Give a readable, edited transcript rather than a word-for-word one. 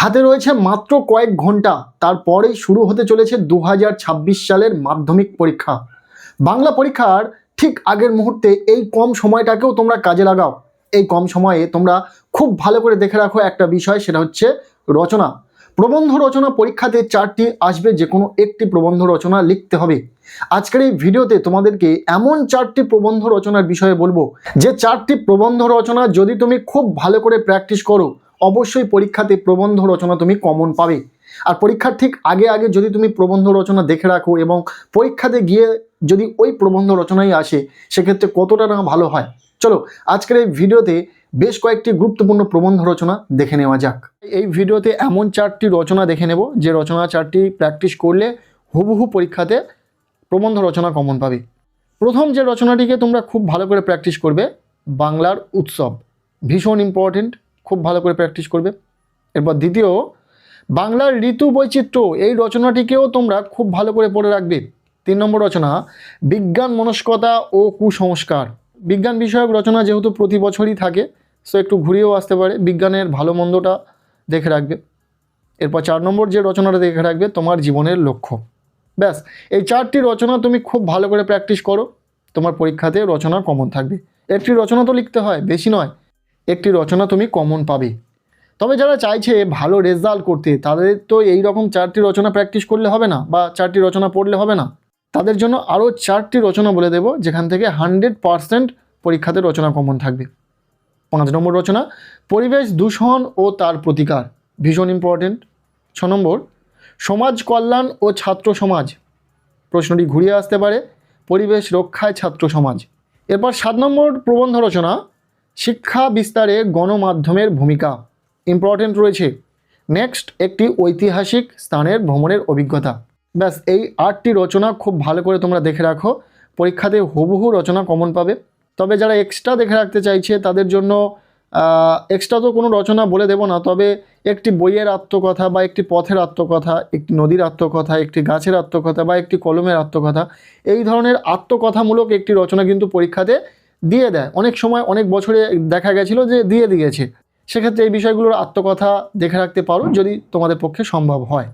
হাতে রয়েছে মাত্র কয়েক ঘন্টা, তারপরেই শুরু হতে চলেছে 2026 সালের মাধ্যমিক পরীক্ষা। বাংলা পরীক্ষার ঠিক আগের মুহূর্তে এই কম সময়টাকেও তোমরা কাজে লাগাও। এই কম সময়ে তোমরা খুব ভালো করে দেখে রাখো একটা বিষয়, সেটা হচ্ছে রচনা। প্রবন্ধ রচনা পরীক্ষাতে 4টি আসবে, যে কোনো একটি প্রবন্ধ রচনা লিখতে হবে। আজকের এই ভিডিওতে তোমাদেরকে এমন 4টি প্রবন্ধ রচনার বিষয়ে বলবো, যে 4টি প্রবন্ধ রচনা যদি তুমি খুব ভালো করে প্র্যাকটিস করো, অবশ্যই পরীক্ষাতে প্রবন্ধ রচনা তুমি কমন পাবে। আর পরীক্ষার ঠিক আগে আগে যদি তুমি প্রবন্ধ রচনা দেখে রাখো এবং পরীক্ষাতে গিয়ে যদি ওই প্রবন্ধ রচনাই আসে, সেক্ষেত্রে কতটা না ভালো হয়। চলো আজকের এই ভিডিওতে বেশ কয়েকটি গুরুত্বপূর্ণ প্রবন্ধ রচনা দেখে নেওয়া যাক। এই ভিডিওতে এমন 4টি রচনা দেখে নেব, যে রচনা 4টি প্র্যাকটিস করলে হুবহু পরীক্ষাতে প্রবন্ধ রচনা কমন পাবে। প্রথম যে রচনাটিকে তোমরা খুব ভালো করে প্র্যাকটিস করবে, বাংলার উৎসব, ভীষণ ইম্পর্টেন্ট, খুব ভালো করে প্র্যাকটিস করবে। এরপর দ্বিতীয়, বাংলার ঋতু বৈচিত্র্য, এই রচনাটিকেও তোমরা খুব ভালো করে পড়ে রাখবে। 3 নম্বর রচনা, বিজ্ঞান মনস্কতা ও কুসংস্কার। বিজ্ঞান বিষয়ক রচনা যেহেতু প্রতি বছরই থাকে, সো একটু ঘুরিয়েও আসতে পারে, বিজ্ঞানের ভালো মন্দটা দেখে রাখবে। এরপর 4 নম্বর যে রচনাটা দেখে রাখবে, তোমার জীবনের লক্ষ্য। ব্যাস, এই 4টি রচনা তুমি খুব ভালো করে প্র্যাকটিস করো, তোমার পরীক্ষাতে রচনা কমন থাকবে। একটি রচনা তো লিখতে হয়, বেশি নয়, একটি রচনা তুমি কমন পাবে। তবে যারা চাইছে ভালো রেজাল্ট করতে, তাদের তো এই রকম 4টি রচনা প্র্যাকটিস করলে হবে না, বা 4টি রচনা পড়লে হবে না। তাদের জন্য আরও 4টি রচনা বলে দেব, যেখান থেকে 100% পরীক্ষাতে রচনা কমন থাকবে। 5 নম্বর রচনা, পরিবেশ দূষণ ও তার প্রতিকার, ভীষণ ইম্পর্টেন্ট। 6 নম্বর, সমাজ কল্যাণ ও ছাত্র সমাজ, প্রশ্নটি ঘুরিয়ে আসতে পারে, পরিবেশ রক্ষায় ছাত্র সমাজ। এরপর 7 নম্বর প্রবন্ধ রচনা, শিক্ষা বিস্তারে গণমাধ্যমের ভূমিকা, ইম্পর্টেন্ট রয়েছে। নেক্সট, একটি ঐতিহাসিক স্থানের ভ্রমণের অভিজ্ঞতা। ব্যাস, এই 8টি রচনা খুব ভালো করে তোমরা দেখে রাখো, পরীক্ষাতে হুবহু রচনা কমন পাবে। তবে যারা এক্সট্রা দেখে রাখতে চাইছে, তাদের জন্য এক্সট্রা তো কোনো রচনা বলে দেব না, তবে একটি বইয়ের আত্মকথা বা একটি পথের আত্মকথা, একটি নদীর আত্মকথা, একটি গাছের আত্মকথা বা একটি কলমের আত্মকথা, এই ধরনের আত্মকথামূলক একটি রচনা কিন্তু পরীক্ষাতে দিয়ে দেয়। অনেক সময় অনেক বছরে দেখা গেছিলো যে দিয়ে দিয়েছে। সেক্ষেত্রে এই বিষয়গুলোর আত্মকথা দেখে রাখতে পারো, যদি তোমাদের পক্ষে সম্ভব হয়।